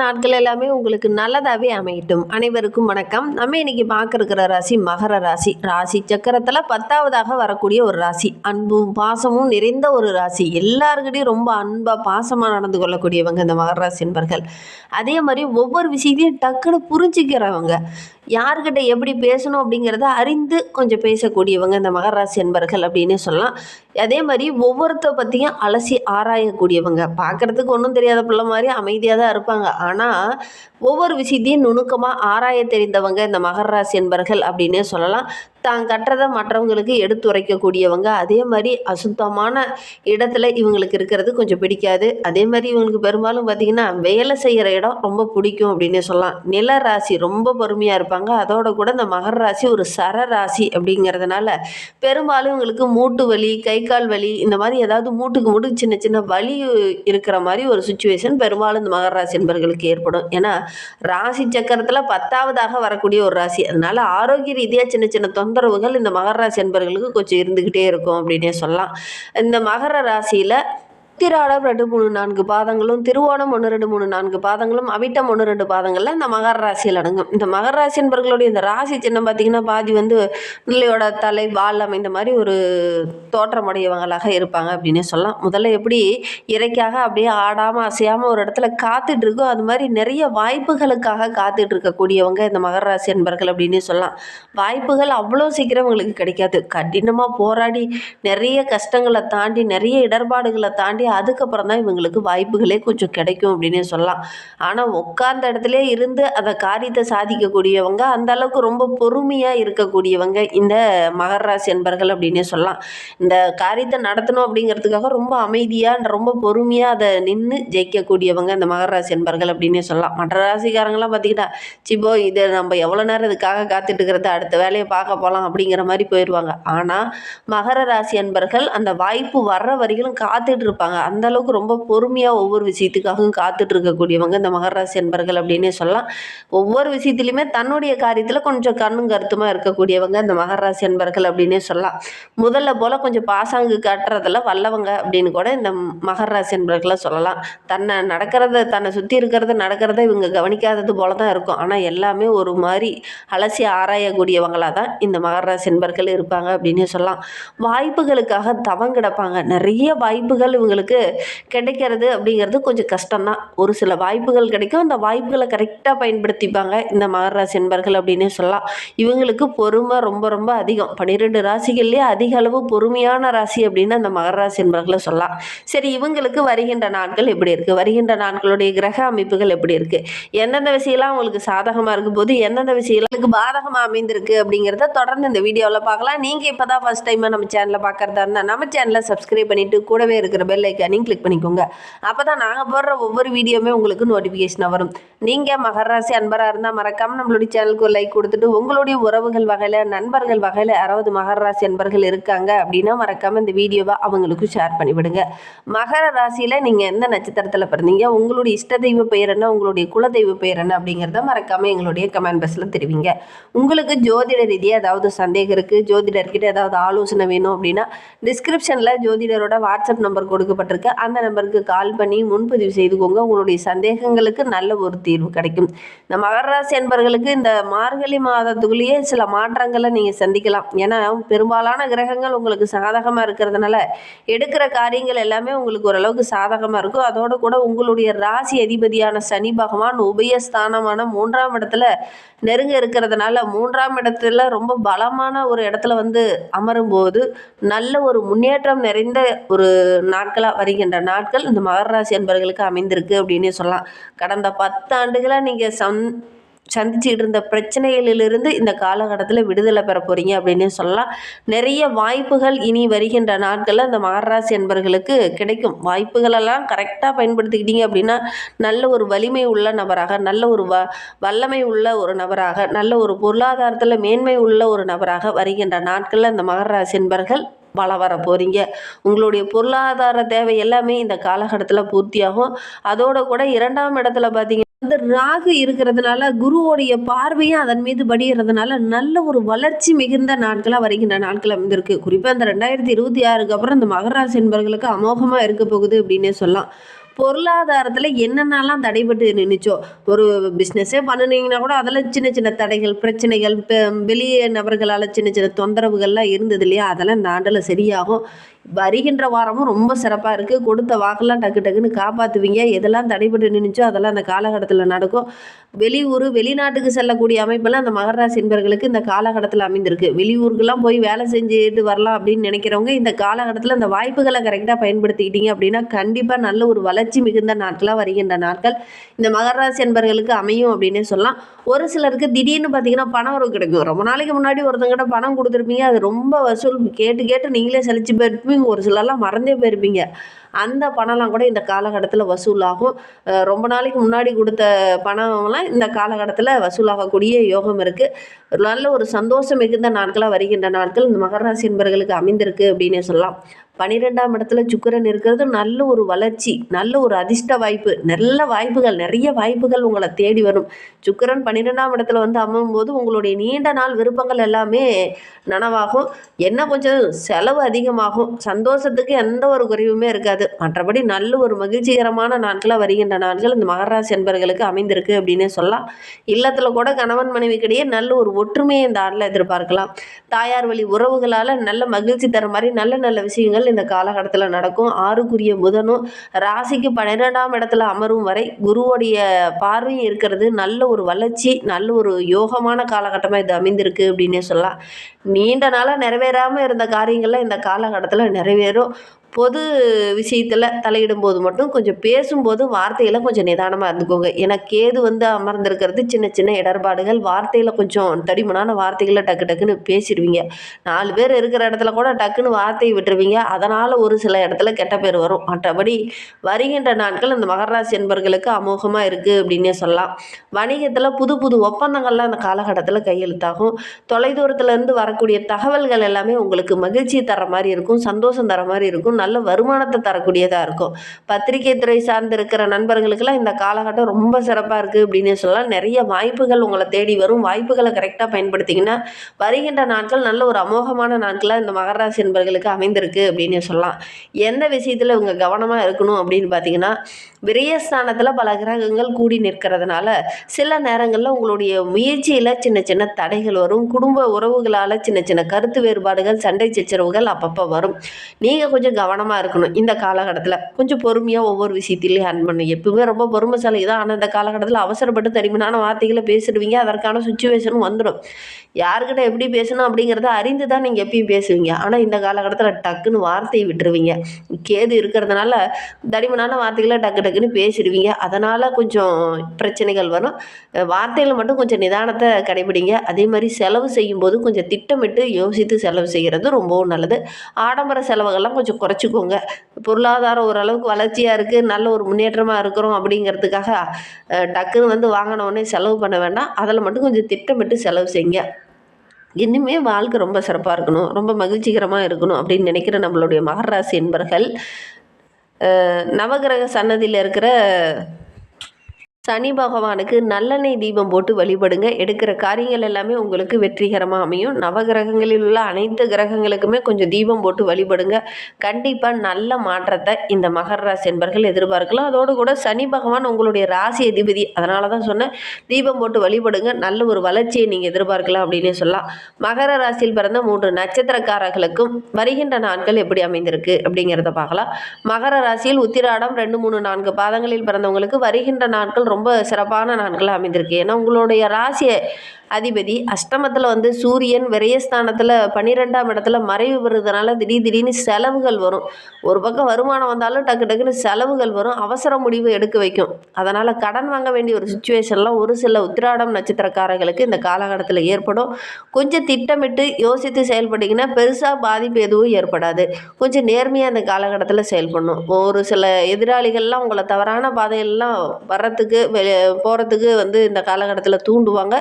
நாட்கள் எல்லாமே உங்களுக்கு நல்லதாவே அமையட்டும். அனைவருக்கும் வணக்கம். நம்ம இன்னைக்கு பார்க்க இருக்கிற ராசி மகர ராசி. ராசி சக்கரத்துல 10வதாக வரக்கூடிய ஒரு ராசி. அன்பும் பாசமும் நிறைந்த ஒரு ராசி. எல்லார்கிட்டயும் ரொம்ப அன்பா பாசமா நடந்து கொள்ளக்கூடியவங்க இந்த மகர ராசி என்பர்கள். அதே மாதிரி ஒவ்வொரு விஷயத்தையும் டக்குன்னு புரிஞ்சுக்கிறவங்க. யார்கிட்ட எப்படி பேசணும் அப்படிங்கிறத அறிந்து கொஞ்சம் பேசக்கூடியவங்க இந்த மகர ராசி என்பர்கள் அப்படின்னு சொல்லலாம். அதே மாதிரி ஒவ்வொருத்த பற்றியும் அலசி ஆராயக்கூடியவங்க. பார்க்குறதுக்கு ஒன்றும் தெரியாத பிள்ளை மாதிரி அமைதியாக தான் இருப்பாங்க. ஆனால் ஒவ்வொரு விஷயத்தையும் நுணுக்கமாக ஆராய தெரிந்தவங்க இந்த மகர ராசி என்பர்கள் அப்படின்னே சொல்லலாம். தான் கற்றதை மற்றவங்களுக்கு எடுத்துரைக்கக்கூடியவங்க. அதே மாதிரி அசுத்தமான இடத்துல இவங்களுக்கு இருக்கிறது கொஞ்சம் பிடிக்காது. அதே மாதிரி இவங்களுக்கு பெரும்பாலும் பார்த்திங்கன்னா வேலை செய்கிற இடம் ரொம்ப பிடிக்கும் அப்படின்னே சொல்லலாம். நில ராசி ரொம்ப பொறுமையாக இருப்பாங்க. அதோட கூட இந்த மகர ராசி ஒரு சர ராசி அப்படிங்கிறதுனால பெரும்பாலும் இவங்களுக்கு மூட்டு வலி, கை கால் வலி, இந்த மாதிரி ஏதாவது மூட்டுக்கு சின்ன சின்ன வலி இருக்கிற மாதிரி ஒரு சுச்சுவேஷன் பெரும்பாலும் இந்த மகர ராசி என்பவர்களுக்கு ஏற்படும். ஏன்னா ராசி சக்கரத்தில் 10வதாக வரக்கூடிய ஒரு ராசி. அதனால ஆரோக்கிய ரீதியாக சின்ன சின்ன தொந்தரவுகள் இந்த மகர ராசி என்பவர்களுக்கு கொஞ்சம் இருந்துக்கிட்டே இருக்கும் அப்படின்னே சொல்லலாம். இந்த மகர ராசியில் உத்திராடம் 2, 3, 4 பாதங்களும், திருவோணம் 1, 2, 3, 4 பாதங்களும், அவிட்டம் 1, 2 பாதங்கள்ல இந்த மகர ராசியில் அடங்கும். இந்த மகர ராசி என்பவர்களுடைய இந்த ராசி சின்னம் பார்த்தீங்கன்னா பாதி பிள்ளையோட தலை வால் அமைந்த மாதிரி ஒரு தோற்றமுடையவங்களாக இருப்பாங்க அப்படின்னு சொல்லலாம். முதல்ல எப்படி இறைக்காக அப்படியே ஆடாமல் அசையாமல் ஒரு இடத்துல காத்துட்டு இருக்கோ அது மாதிரி நிறைய வாய்ப்புகளுக்காக காத்துட்டு இருக்கக்கூடியவங்க இந்த மகர ராசி என்பர்கள் அப்படின்னு சொல்லலாம். வாய்ப்புகள் அவ்வளோ சீக்கிரம் உங்களுக்கு கிடைக்காது. கடினமாக போராடி நிறைய கஷ்டங்களை தாண்டி நிறைய இடர்பாடுகளை தாண்டி அதுக்கப்புறம் தான் இவங்களுக்கு வாய்ப்புகளே கொஞ்சம் கிடைக்கும் அப்படின்னே சொல்லலாம். ஆனால் உட்கார்ந்த இடத்துல இருந்து அந்த காரியத்தை சாதிக்கக்கூடியவங்க, அந்த அளவுக்கு ரொம்ப பொறுமையாக இருக்கக்கூடியவங்க இந்த மகர ராசி என்பர்கள் அப்படின்னே சொல்லலாம். இந்த காரியத்தை நடத்தணும் அப்படிங்கிறதுக்காக ரொம்ப அமைதியாக ரொம்ப பொறுமையாக அதை நின்று ஜெயிக்கக்கூடியவங்க இந்த மகர ராசி என்பர்கள் அப்படின்னே சொல்லலாம். மற்ற ராசிக்காரங்களாம் பார்த்திங்கன்னா சிப்போ இதை நம்ம எவ்வளோ நேரம் இதுக்காக காத்துட்டு இருக்கிறது, அடுத்த வேலையை பார்க்க போகலாம் அப்படிங்கிற மாதிரி போயிடுவாங்க. ஆனால் மகர ராசி என்பர்கள் அந்த வாய்ப்பு வர்ற வரைக்கும் காத்துட்டு இருப்பாங்க. அந்த அளவுக்கு ரொம்ப பொறுமையாக ஒவ்வொரு விஷயத்துக்காகவும் காத்துட்டு இருக்கக்கூடியவங்க இந்த மகர ராசி என்பர்கள் அப்படின்னே சொல்லலாம். ஒவ்வொரு விஷயத்துலையுமே தன்னுடைய காரியத்தில் கொஞ்சம் கண்ணும் கருத்துமாக இருக்கக்கூடியவங்க இந்த மகர ராசி என்பர்கள் அப்படின்னே சொல்லலாம். முதல்ல போல் கொஞ்சம் பாசாங்கு காட்டுறதில் வல்லவங்க அப்படின்னு கூட இந்த மகர ராசி என்பர்களை சொல்லலாம். தன்னை சுற்றி நடக்கிறத இவங்க கவனிக்காதது போல தான் இருக்கும். ஆனால் எல்லாமே ஒரு மாதிரி அலசி ஆராயக்கூடியவங்களாக தான் இந்த மகர ராசி என்பர்கள் இருப்பாங்க அப்படின்னே சொல்லலாம். வாய்ப்புகளுக்காக தவங்கிடப்பாங்க. நிறைய வாய்ப்புகள் இவங்களுக்கு கிடைக்கிறது அப்படிங்கிறது கொஞ்சம் கஷ்டம்தான். ஒரு சில வாய்ப்புகள் கிடைக்கும். அந்த வாய்ப்புகளை கரெக்டாக பயன்படுத்திப்பாங்க இந்த மகர ராசி என்பர்கள் அப்படின்னே சொல்லலாம். இவங்களுக்கு பொறுமை ரொம்ப ரொம்ப அதிகம். 12 ராசிகள்லேயே அதிக அளவு பொறுமையான ராசி அப்படின்னு அந்த மகர ராசி என்பர்களை சொல்லலாம். சரி, இவங்களுக்கு வருகின்ற நாட்கள் எப்படி இருக்குது, வருகின்ற நாட்களுடைய கிரக அமைப்புகள் எப்படி இருக்குது, எந்தெந்த விஷயம்லாம் அவங்களுக்கு சாதகமாக இருக்கும் போது எந்தெந்த விஷயங்களுக்கு பாதகமாக அமைந்திருக்கு அப்படிங்கிறத தொடர்ந்து இந்த வீடியோவில் பார்க்கலாம். நீங்கள் இப்போ தான் ஃபஸ்ட் டைமாக நம்ம சேனலில் பார்க்குறதா இருந்தால் நம்ம சேனலை சப்ஸ்கிரைப் பண்ணிவிட்டு கூடவே இருக்கிற பெல் ஐக்கானையும் கிளிக் பண்ணிக்கோங்க. அப்போ தான் நாங்கள் போடுற ஒவ்வொரு வீடியோவுமே உங்களுக்கு நோட்டிஃபிகேஷனாக வரும். நீங்கள் மகர ராசி அன்பராக இருந்தால் மறக்காமல் நம்மளுடைய சேனலுக்கு ஒரு லைக் கொடுத்துட்டு உங்களுடைய உறவுகள் வகையில் நண்பர்கள் வகையில் யாராவது மகர ராசி அன்பர்கள் இருக்காங்க அப்படின்னா மறக்காமல் இந்த வீடியோவை அவங்களுக்கு ஷேர் பண்ணிவிடுங்க. மகர ராசியில் நீங்கள் எந்த நட்சத்திரத்தில் பிறந்தீங்க, உங்களுடைய இஷ்ட தெய்வ பெயர் என்ன, உங்களுடைய குல தெய்வ பெயர் என்ன அப்படிங்கிறத மறக்காமல் எங்களுடைய கமெண்ட் பாக்ஸில் தெரிவிங்க. உங்களுக்கு ஜோதிட ரீதியாக ஏதாவது சந்தேகம் இருக்குது, ஜோதிடர்கிட்ட ஏதாவது ஆலோசனை வேணும் அப்படின்னா டிஸ்கிரிப்ஷனில் ஜோதிடரோட வாட்ஸ்அப் நம்பர் கொடுக்கப்பட்டிருக்கு. அந்த நம்பருக்கு கால் பண்ணி முன்பதிவு செய்துக்கோங்க. உங்களுடைய சந்தேகங்களுக்கு நல்ல ஒரு தீர்வு கிடைக்கும். இந்த மகர ராசி என்பவர்களுக்கு இந்த மார்கழி மாதத்துக்குள்ளேயே சில மாற்றங்களை நீங்கள் சந்திக்கலாம். ஏன்னா பெரும்பாலான கிரகங்கள் உங்களுக்கு சாதகமாக இருக்கிறதுனால எடுக்கிற காரியங்கள் எல்லாமே உங்களுக்கு ஓரளவுக்கு சாதகமாக இருக்கும். அதோடு கூட உங்களுடைய ராசி அதிபதியான சனி பகவான் உபயஸ்தானமான 3ஆம் இடத்துல நெருங்க இருக்கிறதுனால 3ஆம் இடத்துல ரொம்ப பலமான ஒரு இடத்துல அமரும்போது நல்ல ஒரு முன்னேற்றம் நிறைந்த ஒரு நாட்களாக வருகின்ற நாட்கள் இந்த மகர ராசி என்பவர்களுக்கு அமைந்திருக்கு அப்படின்னு சொல்லலாம். கடந்த 10 ஆண்டுகளாக நீங்கள் சந்திச்சுட்டு இருந்த பிரச்சனைகளிலிருந்து இந்த காலகட்டத்தில் விடுதலை பெற போகிறீங்க அப்படின்னு சொல்லலாம். நிறைய வாய்ப்புகள் இனி வருகின்ற நாட்களில் இந்த மகர ராசி என்பவர்களுக்கு கிடைக்கும். வாய்ப்புகளெல்லாம் கரெக்டாக பயன்படுத்திக்கிட்டீங்க அப்படின்னா நல்ல ஒரு வலிமை உள்ள நபராக, நல்ல ஒரு வல்லமை உள்ள ஒரு நபராக, நல்ல ஒரு பொருளாதாரத்தில் மேன்மை உள்ள ஒரு நபராக வருகின்ற நாட்களில் இந்த மகர ராசி என்பவர்கள் வர போகிறீங்க. உங்களுடைய பொருளாதார தேவை எல்லாமே இந்த காலகட்டத்தில் பூர்த்தியாகும். அதோட கூட 2ஆம் இடத்துல பார்த்தீங்க ராகு இருக்கிறதுனால குருவோடைய பார்வையும் அதன் மீது படிகிறதுனால நல்ல ஒரு வளர்ச்சி மிகுந்த நாட்களாக வருகின்ற நாட்கள் அமைந்திருக்கு. குறிப்பாக இந்த 2026க்கு அப்புறம் இந்த மகர ராசி என்பவர்களுக்கு அமோகமாக இருக்க போகுது அப்படின்னே சொல்லலாம். பொருளாதாரத்தில் என்னென்னலாம் தடைபட்டு நின்றுச்சோ, ஒரு பிஸ்னஸே பண்ணுனீங்கன்னா கூட அதில் சின்ன சின்ன தடைகள், பிரச்சனைகள், வெளியே நபர்களால் சின்ன சின்ன தொந்தரவுகள்லாம் இருந்தது இல்லையா, அதெல்லாம் இந்த ஆண்டில் சரியாகும். வருகின்ற வாரமும் ரொம்ப சிறப்பாக இருக்குது. கொடுத்த வாக்கெல்லாம் டக்கு டக்குன்னு காப்பாற்றுவீங்க. எதெல்லாம் தடைபட்டு நின்றுச்சோ அதெல்லாம் அந்த காலகட்டத்தில் நடக்கும். வெளியூர் வெளிநாட்டுக்கு செல்லக்கூடிய அமைப்பெல்லாம் அந்த மகர ராசி என்பவர்களுக்கு இந்த காலகட்டத்தில் அமைந்திருக்கு. வெளியூருக்கெல்லாம் போய் வேலை செஞ்சுட்டு வரலாம் அப்படின்னு நினைக்கிறவங்க இந்த காலகட்டத்தில் அந்த வாய்ப்புகளை கரெக்டாக பயன்படுத்திக்கிட்டீங்க அப்படின்னா கண்டிப்பாக நல்ல ஒரு வளர்ச்சி மிகுந்த நாட்களாக வருகின்ற நாட்கள் இந்த மகர ராசி என்பவர்களுக்கு அமையும் அப்படின்னே சொல்லலாம். ஒரு சிலருக்கு திடீர்னு பார்த்தீங்கன்னா பணம் வரவு கிடைக்கும். ரொம்ப நாளைக்கு முன்னாடி ஒருத்தங்கிட்ட பணம் கொடுத்துருப்பீங்க, அது ரொம்ப வசூல் கேட்டு கேட்டு நீங்களே சலிச்சு போயிருப்பீங்க. ஒரு சிலர்லாம் மறந்தே போயிருப்பீங்க. அந்த பணம்லாம் கூட இந்த காலகட்டத்தில் வசூலாகும். ரொம்ப நாளைக்கு முன்னாடி கொடுத்த பணம்லாம் இந்த காலகட்டத்தில் வசூலாகக்கூடிய யோகம் இருக்குது. நல்ல ஒரு சந்தோஷம் மிகுந்த நாட்களாக வருகின்ற நாட்கள் இந்த மகர ராசி என்பவர்களுக்கு அமைந்திருக்கு அப்படின்னே சொல்லலாம். 12ஆம் இடத்துல சுக்கிரன் இருக்கிறது நல்ல ஒரு வளர்ச்சி, நல்ல ஒரு அதிர்ஷ்ட வாய்ப்பு, நல்ல வாய்ப்புகள், நிறைய வாய்ப்புகள் உங்களை தேடி வரும். சுக்கிரன் 12ஆம் இடத்துல வந்து அமரும்போது உங்களுடைய நீண்ட நாள் விருப்பங்கள் எல்லாமே நனவாகும். என்ன கொஞ்சம் செலவு அதிகமாகும். சந்தோஷத்துக்கு எந்த ஒரு குறைவுமே இருக்காது. மற்றபடி நல்ல ஒரு மகிழ்ச்சிகரமான நாட்களாக வருகின்ற நாட்கள் இந்த மகர ராசி என்பவர்களுக்கு அமைந்திருக்கு அப்படின்னே சொல்லலாம். இல்லத்தில் கூட கணவன் மனைவிக்கிடையே நல்ல ஒரு ஒற்றுமையை இந்த ஆண்டில் எதிர்பார்க்கலாம். தாயார் வழி உறவுகளால் நல்ல மகிழ்ச்சி தர மாதிரி நல்ல நல்ல விஷயங்கள் இந்த காலகட்டத்தில் நடக்கும். 6க்குரிய புதனும் ராசிக்கு 12ஆம் இடத்துல அமரும் வரை குருவுடைய பார்வையும் இருக்கிறது நல்ல ஒரு வளர்ச்சி, நல்ல ஒரு யோகமான காலகட்டமாக இது அமைந்திருக்கு அப்படின்னே சொல்லலாம். நீண்ட நாளாக நிறைவேறாமல் இருந்த காரியங்கள்லாம் இந்த காலகட்டத்தில் நிறைவேறும். பொது விஷயத்தில் தலையிடும்போது மட்டும் கொஞ்சம் பேசும்போது வார்த்தையில் கொஞ்சம் நிதானமாக இருந்துக்கோங்க. ஏன்னா கேது வந்து அமர்ந்திருக்கிறது சின்ன சின்ன இடர்பாடுகள், வார்த்தையில் கொஞ்சம் தடிமனான வார்த்தைகளை டக்கு டக்குன்னு பேசிடுவீங்க. 4 பேர் இருக்கிற இடத்துல கூட டக்குன்னு வார்த்தையை விட்டுருவீங்க. அதனால் ஒரு சில இடத்துல கெட்ட பேர் வரும். மற்றபடி வருகின்ற நாட்கள் இந்த மகர ராசி என்பவர்களுக்கு அமோகமாக இருக்குது அப்படின்னே சொல்லலாம். வணிகத்தில் புது புது ஒப்பந்தங்கள்லாம் இந்த காலகட்டத்தில் கையெழுத்தாகும். தொலைதூரத்துலேருந்து வரக்கூடிய தகவல்கள் எல்லாமே உங்களுக்கு மகிழ்ச்சி தர மாதிரி இருக்கும், சந்தோஷம் தர மாதிரி இருக்கும், நல்ல வருமானத்தை தரக்கூடியதாக இருக்கும். பத்திரிகை துறை சார்ந்து இருக்கிற நண்பர்களுக்கெல்லாம் இந்த காலகட்டம் ரொம்ப சிறப்பாக இருக்குது அப்படின்னு சொல்லலாம். நிறைய வாய்ப்புகள் உங்களை தேடி வரும். வாய்ப்புகளை கரெக்டாக பயன்படுத்திங்கன்னா வருகின்ற நாட்கள் நல்ல ஒரு அமோகமான நாட்களாக இந்த மகர ராசி என்பவர்களுக்கு அமைந்திருக்கு அப்படின்னு சொல்லலாம். எந்த விஷயத்தில் இவங்க கவனமாக இருக்கணும் அப்படின்னு பார்த்தீங்கன்னா, விரயஸ்தானத்தில் பல கிரகங்கள் கூடி நிற்கிறதுனால சில நேரங்களில் உங்களுடைய முயற்சியில் சின்ன சின்ன தடைகள் வரும். குடும்ப உறவுகளால் சின்ன சின்ன கருத்து வேறுபாடுகள், சண்டை சச்சரவுகள் அப்பப்போ வரும். நீங்கள் கொஞ்சம் கவனமாக இருக்கணும். இந்த காலகட்டத்தில் கொஞ்சம் பொறுமையாக ஒவ்வொரு விஷயத்திலையும் ஹேண்ட் பண்ணணும். எப்பவுமே ரொம்ப பொறுமைசாலி தான். ஆனால் இந்த காலகட்டத்தில் அவசரப்பட்டு தடிமனான வார்த்தைகளை பேசிடுவீங்க. அதற்கான சுச்சுவேஷனும் வந்துடும். யாருக்கிட்ட எப்படி பேசணும் அப்படிங்கிறத அறிந்து தான் நீங்கள் எப்பயும் பேசுவீங்க. ஆனால் இந்த காலகட்டத்தில் டக்குன்னு வார்த்தையை விட்டுருவீங்க. கேது இருக்கிறதுனால தடிமனான வார்த்தைகளை டக்கு டக்குன்னு பேசிடுவீங்க. அதனால் கொஞ்சம் பிரச்சனைகள் வரும். வார்த்தைகளை மட்டும் கொஞ்சம் நிதானத்தை கடைபிடிங்க. அதே மாதிரி செலவு செய்யும்போது கொஞ்சம் திட்டமிட்டு யோசித்து செலவு செய்கிறது ரொம்பவும் நல்லது. ஆடம்பர செலவுகள்லாம் கொஞ்சம் குறைச்சிக்கோங்க. பொருளாதாரம் ஓரளவுக்கு வளர்ச்சியாக இருக்குது, நல்ல ஒரு முன்னேற்றமாக இருக்கிறோம் அப்படிங்கிறதுக்காக டக்குன்னு வந்து வாங்கின உடனே செலவு பண்ண வேண்டாம். அதில் மட்டும் கொஞ்சம் திட்டமிட்டு செலவு செய்யுங்க. இன்னுமே வாழ்க்கை ரொம்ப சிறப்பாக இருக்கணும், ரொம்ப மகிழ்ச்சிகரமாக இருக்கணும் அப்படின்னு நினைக்கிற நம்மளுடைய மகர ராசி என்பர்கள் நவகிரக சன்னதியில் இருக்கிற சனி பகவானுக்கு நல்லெண்ணெய் தீபம் போட்டு வழிபடுங்க. எடுக்கிற காரியங்கள் எல்லாமே உங்களுக்கு வெற்றிகரமாக அமையும். நவகிரகங்களில் உள்ள அனைத்து கிரகங்களுக்குமே கொஞ்சம் தீபம் போட்டு வழிபடுங்க. கண்டிப்பாக நல்ல மாற்றத்தை இந்த மகர ராசி என்பர்கள் எதிர்பார்க்கலாம். அதோடு கூட சனி பகவான் உங்களுடைய ராசி அதிபதி. அதனால தான் சொன்னேன், தீபம் போட்டு வழிபடுங்க. நல்ல ஒரு வளர்ச்சியை நீங்கள் எதிர்பார்க்கலாம் அப்படின்னே சொல்லலாம். மகர ராசியில் பிறந்த 3 நட்சத்திரக்காரர்களுக்கும் வருகின்ற நாட்கள் எப்படி அமைந்திருக்கு அப்படிங்கிறத பார்க்கலாம். மகர ராசியில் உத்திராடம் 2, 3, 4 பாதங்களில் பிறந்தவங்களுக்கு வருகின்ற நாட்கள் ரொம்ப சிறப்பான நாட்களாக அமைந்திருக்கு. ஏன்னா உங்களுடைய ராசியை அதிபதி அஷ்டமத்தில் வந்து சூரியன் விரயஸ்தானத்தில் 12ஆம் இடத்துல மறைவு பெறுறதுனால திடீர்னு செலவுகள் வரும். ஒரு பக்கம் வருமானம் வந்தாலும் டக்கு டக்குன்னு செலவுகள் வரும். அவசர முடிவு எடுக்க வைக்கும். அதனால் கடன் வாங்க வேண்டிய ஒரு சுச்சுவேஷன்லாம் ஒரு சில உத்திராடம் நட்சத்திரக்காரர்களுக்கு இந்த காலகட்டத்தில் ஏற்படும். கொஞ்சம் திட்டமிட்டு யோசித்து செயல்பட்டிங்கன்னா பெருசாக பாதிப்பு எதுவும் ஏற்படாது. கொஞ்சம் நேர்மையாக இந்த காலகட்டத்தில் செயல்படணும். ஒரு சில எதிராளிகள்லாம் உங்களை தவறான பாதையெல்லாம் வர்றதுக்கு போகிறதுக்கு வந்து இந்த காலகட்டத்தில் தூண்டுவாங்க.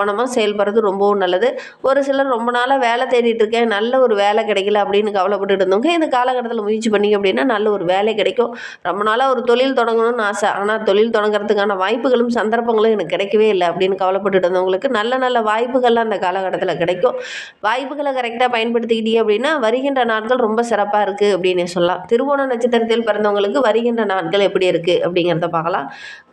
கவனமாக செயல்படுறது ரொம்பவும் நல்லது. ஒரு சிலர் ரொம்ப நாளாக வேலை தேடிட்டு இருக்கேன், நல்ல ஒரு வேலை கிடைக்கல அப்படின்னு கவலைப்பட்டுட்டு இருந்தவங்க இந்த காலகட்டத்தில் முயற்சி பண்ணீங்க அப்படின்னா நல்ல ஒரு வேலை கிடைக்கும். ரொம்ப நாளாக ஒரு தொழில் தொடங்கணும்னு ஆசை, ஆனால் தொழில் தொடங்குறதுக்கான வாய்ப்புகளும் சந்தர்ப்பங்களும் எனக்கு கிடைக்கவே இல்லை அப்படின்னு கவலைப்பட்டுட்டு இருந்தவங்களுக்கு நல்ல நல்ல வாய்ப்புகள்லாம் அந்த காலகட்டத்தில் கிடைக்கும். வாய்ப்புகளை கரெக்டாக பயன்படுத்திக்கிட்டீங்க அப்படின்னா வருகின்ற நாட்கள் ரொம்ப சிறப்பாக இருக்குது அப்படின்னு சொல்லலாம். திருவோண நட்சத்திரத்தில் பிறந்தவங்களுக்கு வருகின்ற நாட்கள் எப்படி இருக்குது அப்படிங்கிறத பார்க்கலாம்.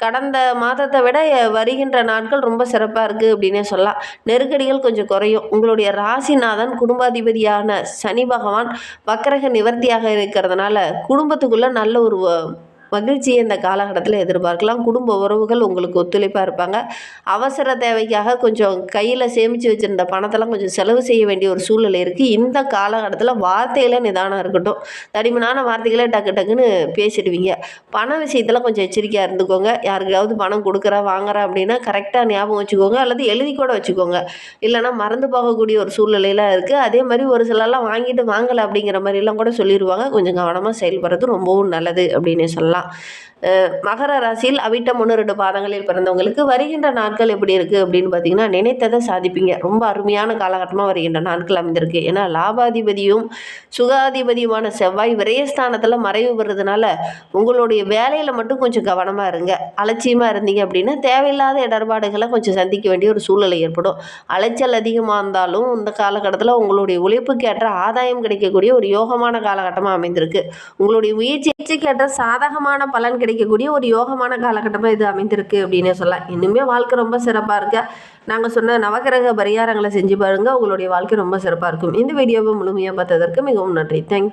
கடந்த மாதத்தை விட வருகின்ற நாட்கள் ரொம்ப சிறப்பாக இருக்குது அப்படின்னே சொல்லலாம். நெருக்கடிகள் கொஞ்சம் குறையும். உங்களுடைய ராசிநாதன் குடும்பாதிபதியான சனி பகவான் வக்கரக நிவர்த்தியாக இருக்கிறதுனால குடும்பத்துக்குள்ள நல்ல ஒரு மகிழ்ச்சியை இந்த காலகட்டத்தில் எதிர்பார்க்கலாம். குடும்ப உறவுகள் உங்களுக்கு ஒத்துழைப்பாக இருப்பாங்க. அவசர தேவைக்காக கொஞ்சம் கையில் சேமித்து வச்சுருந்த பணத்தெல்லாம் கொஞ்சம் செலவு செய்ய வேண்டிய ஒரு சூழ்நிலை இருக்குது. இந்த காலகட்டத்தில் வார்த்தையில் நிதானம் இருக்கட்டும். தடிமனான வார்த்தைகளை டக்கு டக்குன்னு பேசிடுவீங்க. பண விஷயத்தில் கொஞ்சம் எச்சரிக்கையாக இருந்துக்கோங்க. யாருக்காவது பணம் கொடுக்குறா வாங்குறா அப்படின்னா கரெக்டாக ஞாபகம் வச்சுக்கோங்க, அல்லது எழுதி கூட வச்சுக்கோங்க. இல்லைனா மறந்து போகக்கூடிய ஒரு சூழ்நிலையெல்லாம் இருக்குது. அதே மாதிரி ஒரு சிலர்லாம் வாங்கிட்டு வாங்கலை அப்படிங்கிற மாதிரிலாம் கூட சொல்லிடுவாங்க. கொஞ்சம் கவனமாக செயல்படுறது ரொம்பவும் நல்லது அப்படின்னு சொல்லலாம். மகர ராசியில் அவிட்டம் 1, 2 பாதங்களில் பிறந்தவங்களுக்கு வருகின்ற நாட்கள் எப்படி இருக்குது அப்படின்னு பார்த்தீங்கன்னா நினைத்ததை சாதிப்பீங்க. ரொம்ப அருமையான காலகட்டமாக வருகின்ற நாட்கள் அமைந்திருக்கு. ஏன்னா லாபாதிபதியும் சுகாதிபதியுமான செவ்வாய் விரயஸ்தானத்தில் மறைவு பெறதுனால உங்களுடைய வேலையில் மட்டும் கொஞ்சம் கவனமாக இருங்க. அலட்சியமாக இருந்தீங்க அப்படின்னா தேவையில்லாத இடர்பாடுகளை கொஞ்சம் சந்திக்க வேண்டிய ஒரு சூழ்நிலை ஏற்படும். அலைச்சல் அதிகமாக இருந்தாலும் இந்த காலகட்டத்தில் உங்களுடைய உழைப்புக்கேற்ற ஆதாயம் கிடைக்கக்கூடிய ஒரு யோகமான காலகட்டமாக அமைந்திருக்கு. உங்களுடைய முயற்சிக்கேற்ற சாதகமான பலன் கிடைக்கக்கூடிய ஒரு யோகமான காலகட்டமாக இது அமைந்திருக்கு அப்படின்னு சொல்லலாம். இன்னுமே வாழ்க்கை ரொம்ப சிறப்பாக இருக்கு. நாங்கள் சொன்ன நவகிரக பரிகாரங்களை செஞ்சு பாருங்கள், உங்களுடைய வாழ்க்கை ரொம்ப சிறப்பாக இருக்கும். இந்த வீடியோவை முழுமையாக பார்த்ததற்கு மிகவும் நன்றி. தேங்க்யூ.